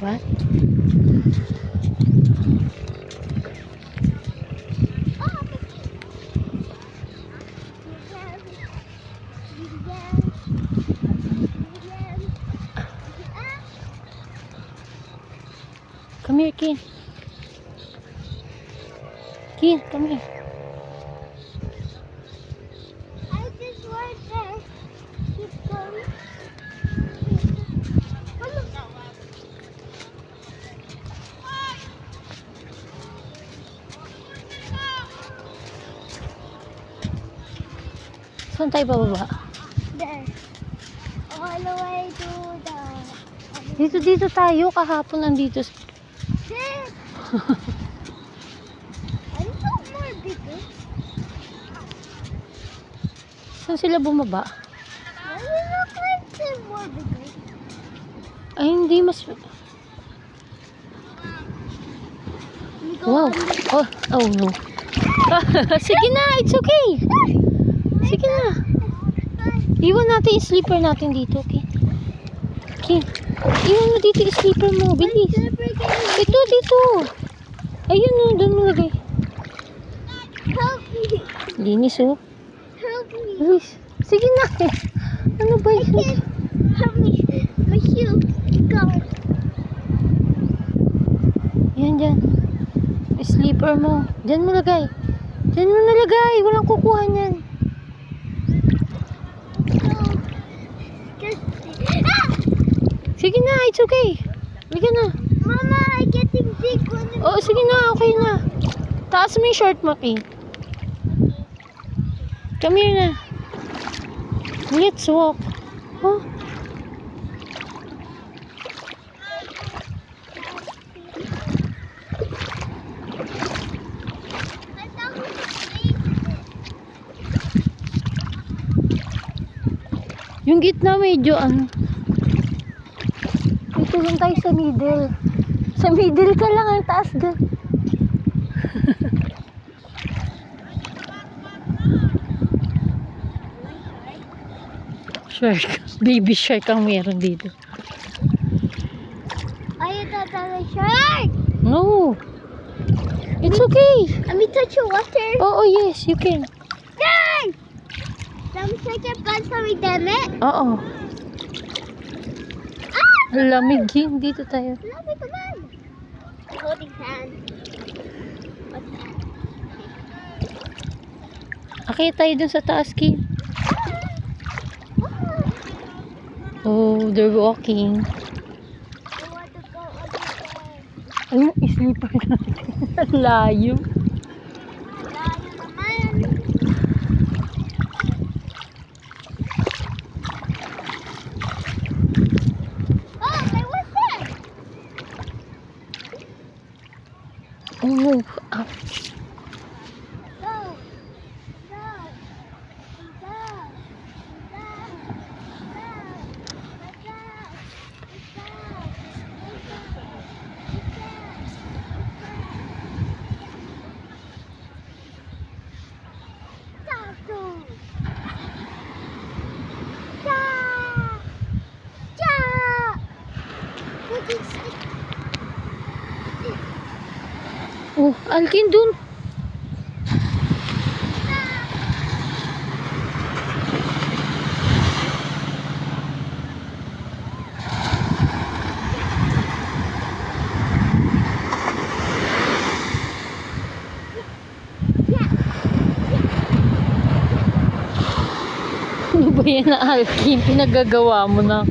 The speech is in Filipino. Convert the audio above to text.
What? Come here, Kin. Kin, come here. I just want to keep going. Saan tayo bababa? There. All the way to the... Dito tayo. Kahapon nandito. There. I don't more bigger. Saan sila bumaba? Why do you look like they're more bigger? Ay, hindi. Mas... We go Wow. on Oh no. Sige na. It's okay. Sige na. Iwan natin yung sleeper natin dito, okay? Okay. Iwan mo dito yung sleeper mo. Bilis. Dito. Ayun o. Doon mo lagay. Help me. Linis o. Help me. Bilis. Sige na. Ano ba I yun? can't. Help me. My shoe. Go. Yan, dyan. Yung sleeper mo. Dyan mo lagay. Dyan mo nalagay. Walang kukuha niyan. Sige na. It's okay. Sige na. Mama, I'm getting big one. Oh, sige na. Okay na. Taas mo yung short mo, King. Come here na. Let's walk. Oh. Yung gitna medyo ano. Dito lang tayo sa middle. Sa middle ka lang ang taas doon. Shark. Baby shark ang meron dito. I thought that was a shark. No. It's okay. Let me touch your water. Oh, yes, you can. Yay! Some second bus for me, damn it. Oo. Ah! Lamig yun. Dito tayo. Let me come on. Holding hand. What's that? Akit tayo dun sa taas, Kim. Oh, they're walking. I want to go over there. Ayun, islipan natin. Layo. Layo naman. Oh, there was that. Oh, ah. Go. Go. Go. Oh, Alkin dun. Ano ba yan na Alkin? Pinagagawa mo na.